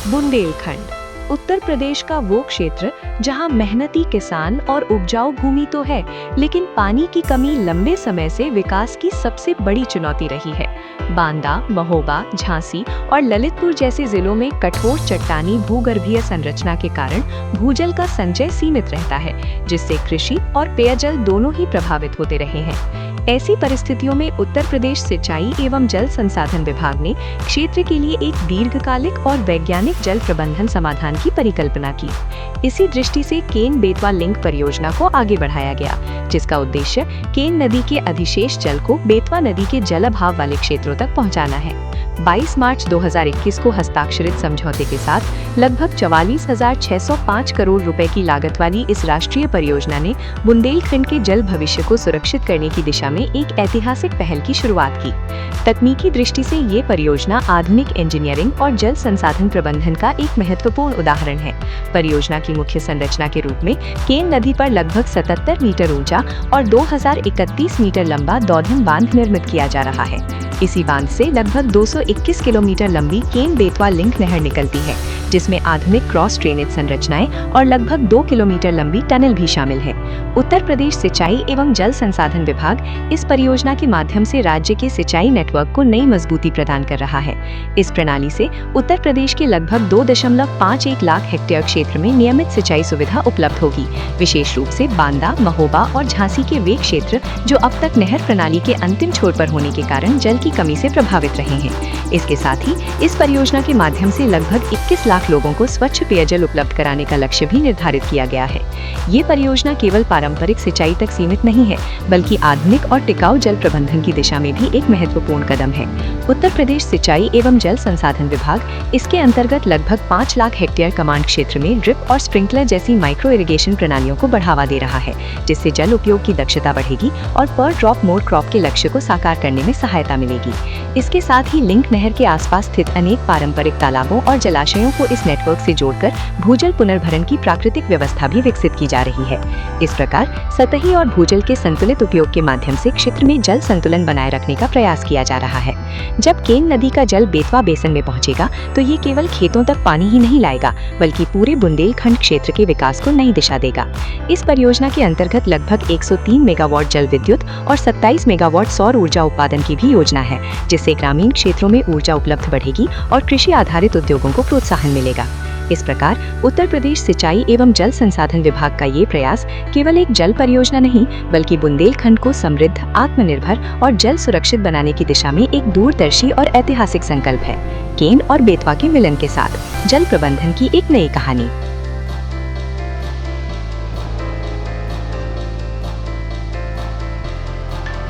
बुंदेलखंड उत्तर प्रदेश का वो क्षेत्र जहां मेहनती किसान और उपजाऊ भूमि तो है, लेकिन पानी की कमी लंबे समय से विकास की सबसे बड़ी चुनौती रही है। बांदा, महोबा, झांसी और ललितपुर जैसे जिलों में कठोर चट्टानी भूगर्भीय संरचना के कारण भूजल का संचय सीमित रहता है, जिससे कृषि और पेयजल दोनों ही प्रभावित होते रहे हैं। ऐसी परिस्थितियों में उत्तर प्रदेश सिंचाई एवं जल संसाधन विभाग ने क्षेत्र के लिए एक दीर्घकालिक और वैज्ञानिक जल प्रबंधन समाधान की परिकल्पना की। इसी दृष्टि से केन बेतवा लिंक परियोजना को आगे बढ़ाया गया, जिसका उद्देश्य केन नदी के अधिशेष जल को बेतवा नदी के जल अभाव वाले क्षेत्रों तक पहुंचाना है। 22 मार्च 2021 को हस्ताक्षरित समझौते के साथ लगभग 44,605 करोड़ रुपए की लागत वाली इस राष्ट्रीय परियोजना ने बुंदेलखंड के जल भविष्य को सुरक्षित करने की दिशा में एक ऐतिहासिक पहल की शुरुआत की। तकनीकी दृष्टि से ये परियोजना आधुनिक इंजीनियरिंग और जल संसाधन प्रबंधन का एक महत्वपूर्ण उदाहरण है। परियोजना की मुख्य संरचना के रूप में केन नदी पर लगभग 77 मीटर ऊंचा और 2031 मीटर लंबा दौधन बांध निर्मित किया जा रहा है। इसी बांध से लगभग 221 किलोमीटर लंबी केन बेतवा लिंक नहर निकलती है, जिसमें आधुनिक क्रॉस ड्रेनेज संरचनाएं और लगभग 2 किलोमीटर लंबी टनल भी शामिल है। उत्तर प्रदेश सिंचाई एवं जल संसाधन विभाग इस परियोजना के माध्यम से राज्य के सिंचाई नेटवर्क को नई मजबूती प्रदान कर रहा है। इस प्रणाली से उत्तर प्रदेश के लगभग 2.51 लाख हेक्टेयर क्षेत्र में नियमित सिंचाई सुविधा उपलब्ध होगी, विशेष रूप से बांदा, महोबा और झांसी के वे क्षेत्र जो अब तक नहर प्रणाली के अंतिम छोर पर होने के कारण जल की कमी से प्रभावित रहे हैं। इसके साथ ही इस परियोजना के माध्यम से लगभग 21 लाख लोगों को स्वच्छ पेयजल उपलब्ध कराने का लक्ष्य भी निर्धारित किया गया है। ये परियोजना केवल पारंपरिक सिंचाई तक सीमित नहीं है, बल्कि आधुनिक और टिकाऊ जल प्रबंधन की दिशा में भी एक महत्वपूर्ण कदम है। उत्तर प्रदेश सिंचाई एवं जल संसाधन विभाग इसके अंतर्गत लगभग 5 लाख हेक्टेयर कमांड क्षेत्र में ड्रिप और स्प्रिंकलर जैसी माइक्रो इरिगेशन प्रणालियों को बढ़ावा दे रहा है, जिससे जल उपयोग की दक्षता बढ़ेगी और पर ड्रॉप मोर क्रॉप के लक्ष्य को साकार करने में सहायता मिलेगी। इसके साथ ही लिंक नहर के आसपास स्थित अनेक पारंपरिक तालाबों और जलाशयों को इस नेटवर्क से जोड़कर भूजल पुनर्भरण की प्राकृतिक व्यवस्था भी विकसित की जा रही है। इस प्रकार सतही और भूजल के संतुलित उपयोग के माध्यम से क्षेत्र में जल संतुलन बनाए रखने का प्रयास किया जा रहा है। जब केन नदी का जल बेतवा बेसिन में पहुंचेगा, तो ये केवल खेतों तक पानी ही नहीं लाएगा, बल्कि पूरे बुंदेलखंड क्षेत्र के विकास को नई दिशा देगा। इस परियोजना के अंतर्गत लगभग 103 मेगावाट जल विद्युत और 27 मेगावाट सौर ऊर्जा उत्पादन की भी योजना है, जिससे ग्रामीण क्षेत्रों में ऊर्जा उपलब्ध बढ़ेगी और कृषि आधारित उद्योगों को प्रोत्साहन मिलेगा। इस प्रकार उत्तर प्रदेश सिंचाई एवं जल संसाधन विभाग का ये प्रयास केवल एक जल परियोजना नहीं, बल्कि बुंदेलखंड को समृद्ध, आत्मनिर्भर और जल सुरक्षित बनाने की दिशा में एक दूरदर्शी और ऐतिहासिक संकल्प है। केन और बेतवा के मिलन के साथ जल प्रबंधन की एक नई कहानी।